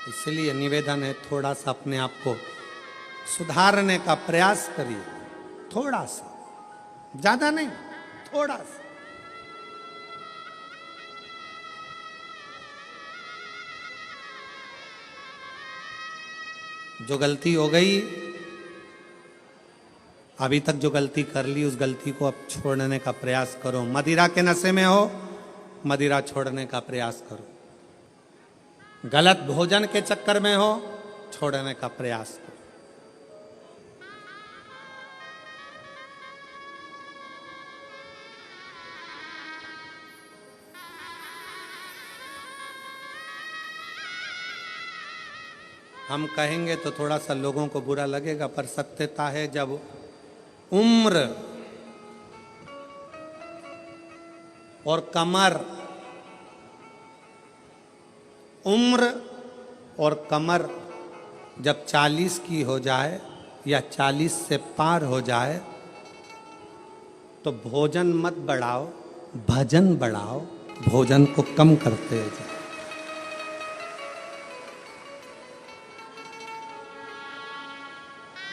इसलिए निवेदन है, थोड़ा सा अपने आप को सुधारने का प्रयास करिए, थोड़ा सा, ज्यादा नहीं, थोड़ा सा। जो गलती हो गई, अभी तक जो गलती कर ली, उस गलती को अब छोड़ने का प्रयास करो। मदिरा के नशे में हो, मदिरा छोड़ने का प्रयास करो। गलत भोजन के चक्कर में हो, छोड़ने का प्रयास करो। हम कहेंगे तो थोड़ा सा लोगों को बुरा लगेगा, पर सत्यता है, जब उम्र और कमर, उम्र और कमर जब 40 की हो जाए या 40 से पार हो जाए, तो भोजन मत बढ़ाओ, भजन बढ़ाओ, भोजन को कम करते जाओ।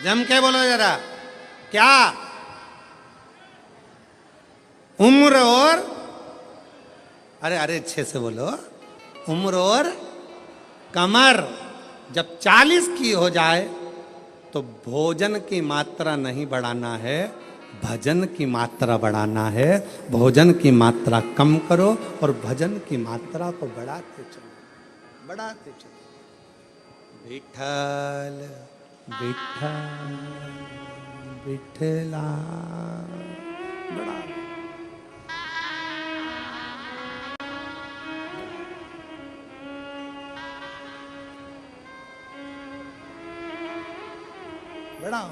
जम के बोलो जरा, क्या? उम्र और, अरे अरे अच्छे से बोलो, उम्र और कमर जब 40 की हो जाए, तो भोजन की मात्रा नहीं बढ़ाना है, भजन की मात्रा बढ़ाना है। भोजन की मात्रा कम करो और भजन की मात्रा को बढ़ाते चलो, बढ़ाते चलो। विठल विठल विठला, बड़ा बड़ा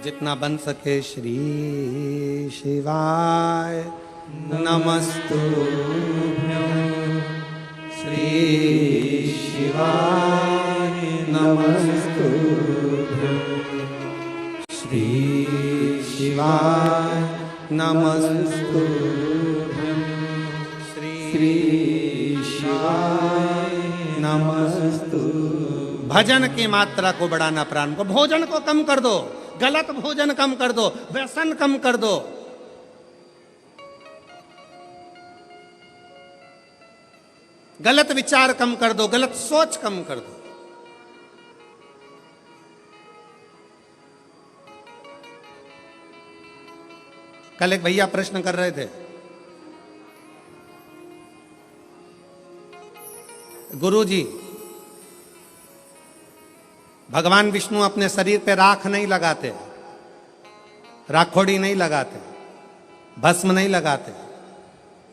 जितना बन सके। श्री शिवाय नमस्तुभ्यं, श्री शिवाय नमस्तुभ्यं, श्री शिवाय नमस्तुभ्यं, श्री शिवाय नमस्तुभ्यं। भजन की मात्रा को बढ़ाना, प्राण को, भोजन को कम कर दो, गलत भोजन कम कर दो, व्यसन कम कर दो। गलत विचार कम कर दो, गलत सोच कम कर दो। कल एक भैया प्रश्न कर रहे थे, गुरुजी भगवान विष्णु अपने शरीर पे राख नहीं लगाते, राखोड़ी नहीं लगाते, भस्म नहीं लगाते।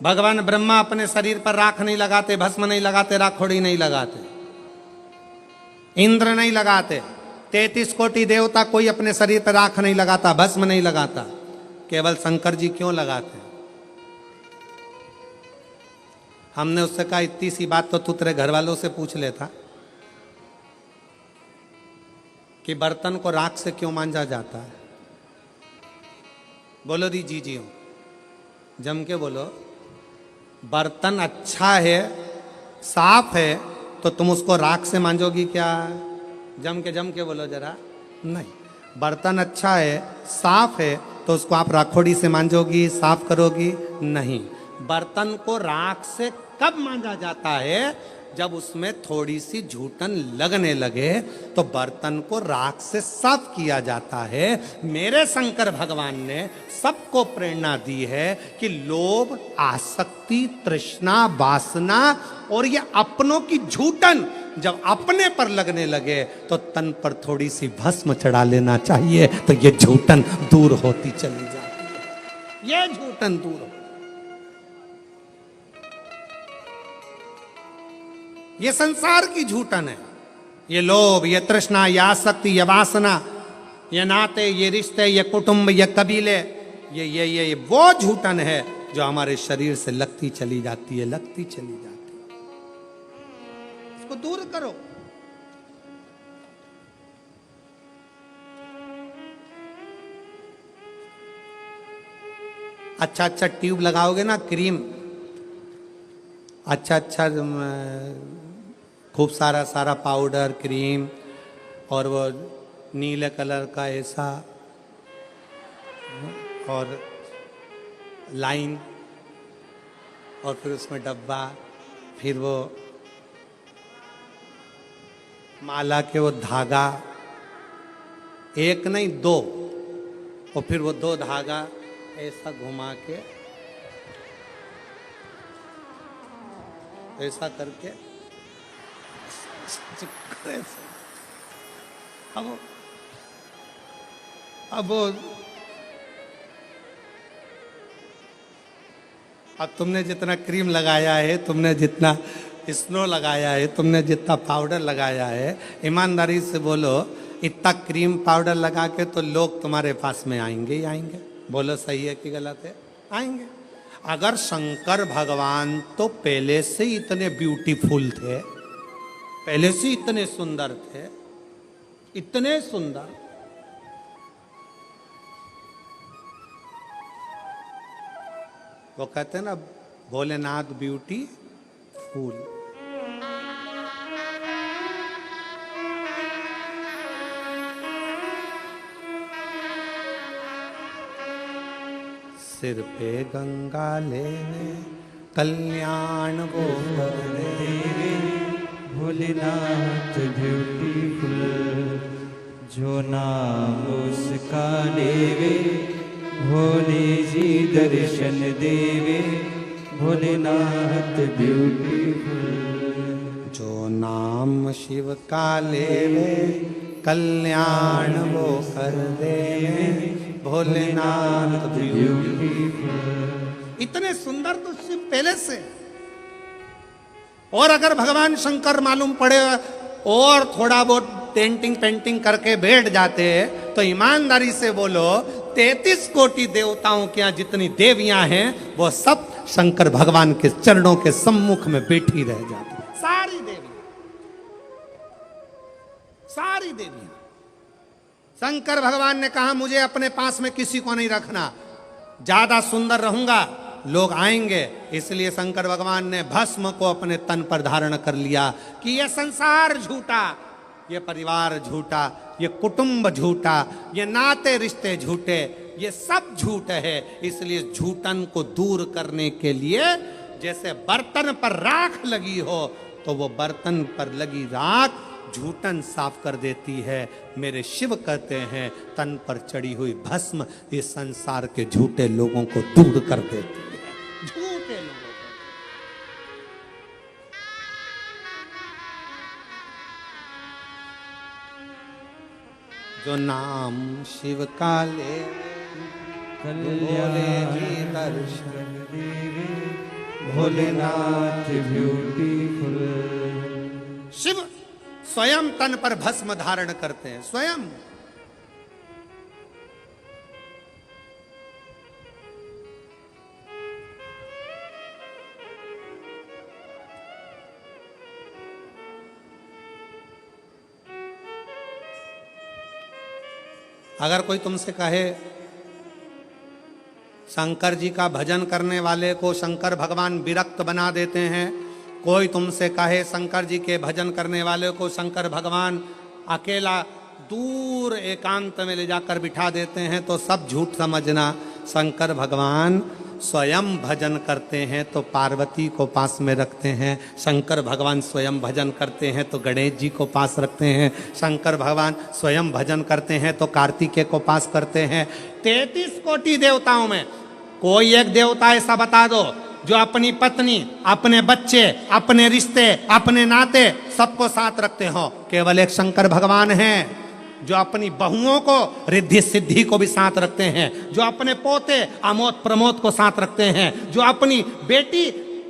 भगवान ब्रह्मा अपने शरीर पर राख नहीं लगाते, भस्म नहीं लगाते, राखोड़ी नहीं लगाते। इंद्र नहीं लगाते। 33 कोटि देवता कोई अपने शरीर पर राख नहीं लगाता, भस्म नहीं लगाता। केवल शंकर जी क्यों लगाते? हमने उससे कहा, इतनी सी बात तो तू तेरे घर वालों से पूछ लेता कि बर्तन को राख से क्यों मांजा जाता है। बोलो दी जी जी, जम के बोलो। बर्तन अच्छा है, साफ है, तो तुम उसको राख से मांजोगी क्या? जम के बोलो जरा। नहीं, बर्तन अच्छा है, साफ है, तो उसको आप राखोड़ी से मांजोगी, साफ करोगी? नहीं। बर्तन को राख से कब मांजा जाता है? जब उसमें थोड़ी सी झूठन लगने लगे तो बर्तन को राख से साफ किया जाता है। मेरे शंकर भगवान ने सबको प्रेरणा दी है कि लोभ, आसक्ति, तृष्णा, वासना और ये अपनों की झूठन जब अपने पर लगने लगे तो तन पर थोड़ी सी भस्म चढ़ा लेना चाहिए, तो ये झूठन दूर होती चली जाती है। ये झूठन दूर हो, ये संसार की झूठन है। ये लोभ, ये तृष्णा, ये आसक्ति, ये वासना, ये नाते, ये रिश्ते, ये कुटुंब, ये कबीले, ये वो झूठन है जो हमारे शरीर से लगती चली जाती है, लगती चली जाती है। इसको दूर करो। अच्छा अच्छा ट्यूब लगाओगे ना, क्रीम, अच्छा अच्छा खूब सारा सारा पाउडर क्रीम और वो नीले कलर का ऐसा और लाइन और फिर उसमें डब्बा, फिर वो माला के वो धागा, एक नहीं दो, और फिर वो दो धागा ऐसा घुमा के ऐसा करके अब तुमने जितना क्रीम लगाया है, तुमने जितना स्नो लगाया है, तुमने जितना पाउडर लगाया है, ईमानदारी से बोलो इतना क्रीम पाउडर लगा के तो लोग तुम्हारे पास में आएंगे ही आएंगे। बोलो सही है कि गलत है? आएंगे। अगर शंकर भगवान तो पहले से ही इतने ब्यूटीफुल थे, पहले से इतने सुंदर थे, इतने सुंदर, वो कहते हैं ना भोलेनाथ ब्यूटी फूल। सिर पे गंगा लेने कल्याण वो देवे, भोलेनाथ ब्यूटीफुल, जो नाम उसका लेवे भोले जी दर्शन देवे, भोलेनाथ ब्यूटीफुल। जो नाम शिव का लेवे कल्याण वो कर देवे, भोलेनाथ ब्यूटीफुल। इतने सुंदर तो शिव पहले से। और अगर भगवान शंकर मालूम पड़े और थोड़ा बहुत पेंटिंग पेंटिंग करके बैठ जाते तो ईमानदारी से बोलो 33 कोटि देवताओं के यहाँ जितनी देवियां हैं वो सब शंकर भगवान के चरणों के सम्मुख में बैठी रह जाती। सारी देवियां, सारी देवियां। शंकर भगवान ने कहा मुझे अपने पास में किसी को नहीं रखना, ज्यादा सुंदर रहूंगा लोग आएंगे, इसलिए शंकर भगवान ने भस्म को अपने तन पर धारण कर लिया कि ये संसार झूठा, ये परिवार झूठा, ये कुटुंब झूठा, ये नाते रिश्ते झूठे, ये सब झूठ है। इसलिए झूठन को दूर करने के लिए जैसे बर्तन पर राख लगी हो तो वो बर्तन पर लगी राख झूठन साफ कर देती है। मेरे शिव कहते हैं तन पर चढ़ी हुई भस्म ये संसार के झूठे लोगों को दूर कर देती है, झूठे लोगों को। जो नाम शिव का ले कल्याण जी दर्शन देवे, भोलेनाथ ब्यूटीफुल। शिव स्वयं तन पर भस्म धारण करते हैं, स्वयं। अगर कोई तुमसे कहे शंकर जी का भजन करने वाले को शंकर भगवान विरक्त बना देते हैं, कोई तुमसे कहे शंकर जी के भजन करने वाले को शंकर भगवान अकेला दूर एकांत में ले जाकर बिठा देते हैं, तो सब झूठ समझना। शंकर भगवान स्वयं भजन करते हैं तो पार्वती को पास में रखते हैं, शंकर भगवान स्वयं भजन करते हैं तो गणेश जी को पास रखते हैं, शंकर भगवान स्वयं भजन करते हैं तो कार्तिकेय को पास करते हैं। 33 कोटि देवताओं में कोई एक देवता ऐसा बता दो जो अपनी पत्नी, अपने बच्चे, अपने रिश्ते, अपने नाते सबको साथ रखते हो। केवल एक शंकर भगवान हैं जो अपनी बहुओं को रिद्धि सिद्धि को भी साथ रखते हैं, जो अपने पोते आमोद प्रमोद को साथ रखते हैं, जो अपनी बेटी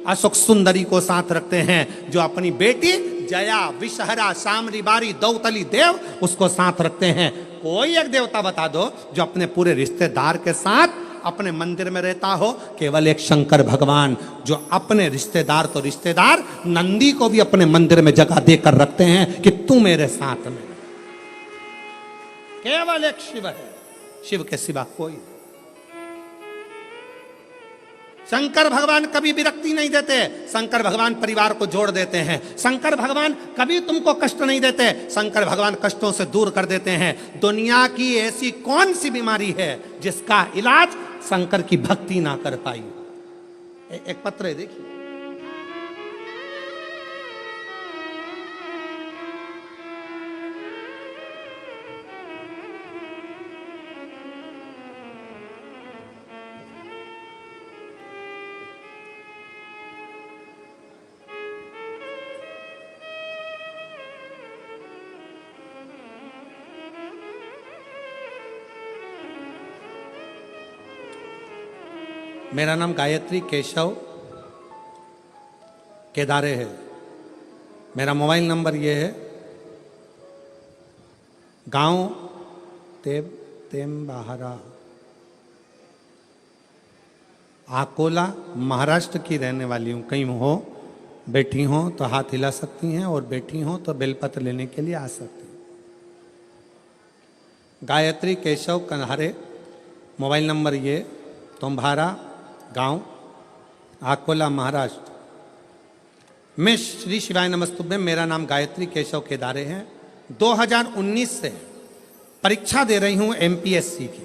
अशोक सुंदरी को साथ रखते हैं, जो अपनी बेटी जया विषहरा शामरी बारी दौतली देव उसको साथ रखते हैं। कोई एक देवता बता दो जो अपने पूरे रिश्तेदार के साथ अपने मंदिर में रहता हो। केवल एक शंकर भगवान जो अपने रिश्तेदार तो रिश्तेदार नंदी को भी अपने मंदिर में जगह देकर रखते हैं कि तू मेरे साथ में। केवल एक शिव है, शिव के सिवा कोई। शंकर भगवान कभी विरक्ति नहीं देते, शंकर भगवान परिवार को जोड़ देते हैं, शंकर भगवान कभी तुमको कष्ट नहीं देते, शंकर भगवान कष्टों से दूर कर देते हैं। दुनिया की ऐसी कौन सी बीमारी है जिसका इलाज शंकर की भक्ति ना कर पाई। एक पत्र है, देखिए। मेरा नाम गायत्री केशव केदारे है। मेरा मोबाइल नंबर ये है, गांव तेमबाहरा, अकोला, महाराष्ट्र की रहने वाली हूँ। कहीं हो बैठी हो तो हाथ हिला सकती हैं, और बैठी हो तो बेलपत्र लेने के लिए आ सकती हैं। गायत्री केशव कन्हारे, मोबाइल नंबर ये, तुम्हारा गांव अकोला, महाराष्ट्र। मैं श्री शिवाय नमस्तुभ्यम। मेरा नाम गायत्री केशव केदारे है। 2019 से परीक्षा दे रही हूं एमपीएससी की,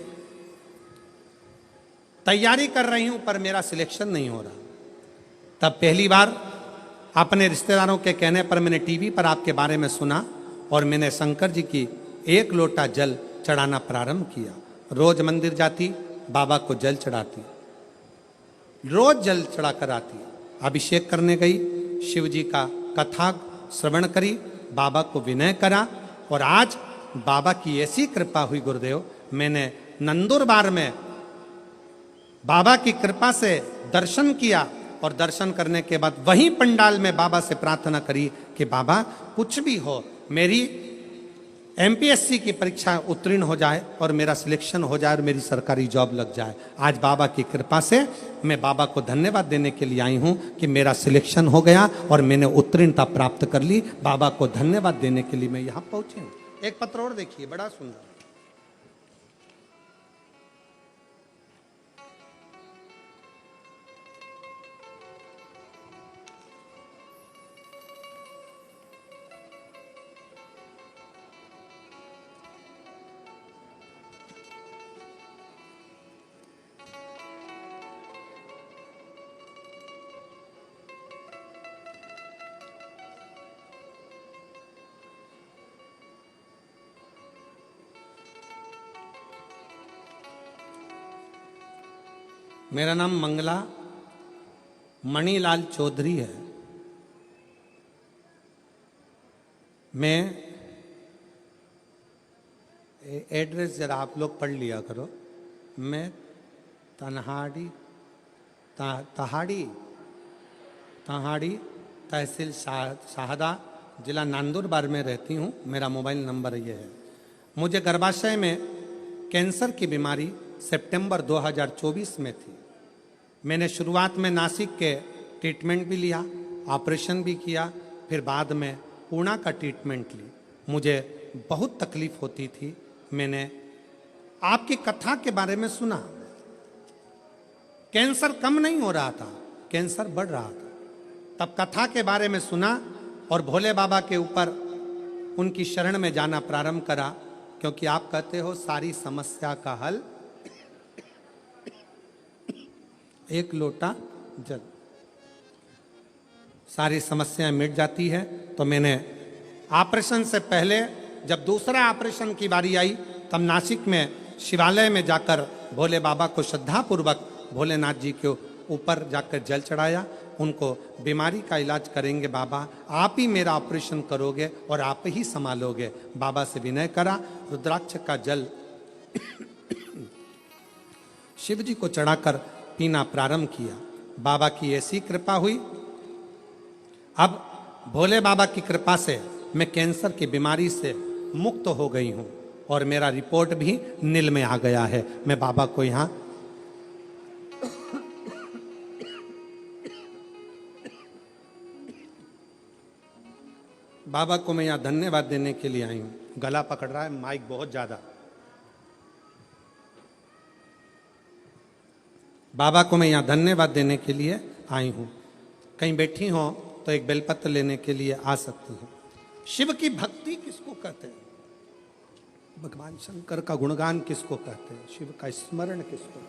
तैयारी कर रही हूं, पर मेरा सिलेक्शन नहीं हो रहा। तब पहली बार अपने रिश्तेदारों के कहने पर मैंने टीवी पर आपके बारे में सुना, और मैंने शंकर जी की 1 लोटा जल चढ़ाना प्रारंभ किया। रोज मंदिर जाती, बाबा को जल चढ़ाती, रोज जल चढ़ा कर आती। अभिषेक करने गई, शिव जी का कथा श्रवण करी, बाबा को विनय करा, और आज बाबा की ऐसी कृपा हुई गुरुदेव, मैंने नंदुरबार में बाबा की कृपा से दर्शन किया, और दर्शन करने के बाद वहीं पंडाल में बाबा से प्रार्थना करी कि बाबा कुछ भी हो, मेरी एमपीएससी की परीक्षा उत्तीर्ण हो जाए और मेरा सिलेक्शन हो जाए और मेरी सरकारी जॉब लग जाए। आज बाबा की कृपा से मैं बाबा को धन्यवाद देने के लिए आई हूं कि मेरा सिलेक्शन हो गया और मैंने उत्तीर्णता प्राप्त कर ली। बाबा को धन्यवाद देने के लिए मैं यहां पहुंची हूं। एक पत्र और देखिए, बड़ा सुंदर। मेरा नाम मंगला मणिलाल चौधरी है। मैं एड्रेस जरा आप लोग पढ़ लिया करो। मैं तहाड़ी तहसील शाहदा, जिला नंदुरबार में रहती हूँ। मेरा मोबाइल नंबर ये है। मुझे गर्भाशय में कैंसर की बीमारी सितंबर 2024 में थी। मैंने शुरुआत में नासिक के ट्रीटमेंट भी लिया, ऑपरेशन भी किया, फिर बाद में पूना का ट्रीटमेंट ली। मुझे बहुत तकलीफ होती थी। मैंने आपकी कथा के बारे में सुना। कैंसर कम नहीं हो रहा था, कैंसर बढ़ रहा था। तब कथा के बारे में सुना और भोले बाबा के ऊपर उनकी शरण में जाना प्रारंभ करा, क्योंकि आप कहते हो सारी समस्या का हल 1 लोटा जल, सारी समस्याएं मिट जाती है। तो मैंने ऑपरेशन से पहले, जब दूसरा ऑपरेशन की बारी आई, तब नासिक में शिवालय में जाकर भोले बाबा को श्रद्धापूर्वक भोलेनाथ जी के ऊपर जाकर जल चढ़ाया। उनको बीमारी का इलाज करेंगे बाबा, आप ही मेरा ऑपरेशन करोगे और आप ही संभालोगे। बाबा से विनय करा, रुद्राक्ष का जल शिव जी को चढ़ाकर पीना प्रारंभ किया। बाबा की ऐसी कृपा हुई, अब भोले बाबा की कृपा से मैं कैंसर की बीमारी से मुक्त हो गई हूं और मेरा रिपोर्ट भी नील में आ गया है। मैं बाबा को यहां बाबा को मैं यहां धन्यवाद देने के लिए आई हूं। गला पकड़ रहा है माइक बहुत ज्यादा। बाबा को मैं यहाँ धन्यवाद देने के लिए आई हूँ। कहीं बैठी हो तो एक बेलपत्र लेने के लिए आ सकती हो। शिव की भक्ति किसको कहते हैं? भगवान शंकर का गुणगान किसको कहते हैं? शिव का स्मरण किसको?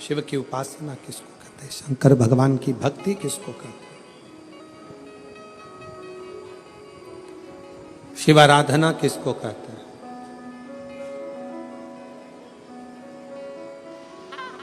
शिव की उपासना किसको कहते हैं? शंकर भगवान की भक्ति किसको कहते हैं? शिव आराधना किसको कहते हैं?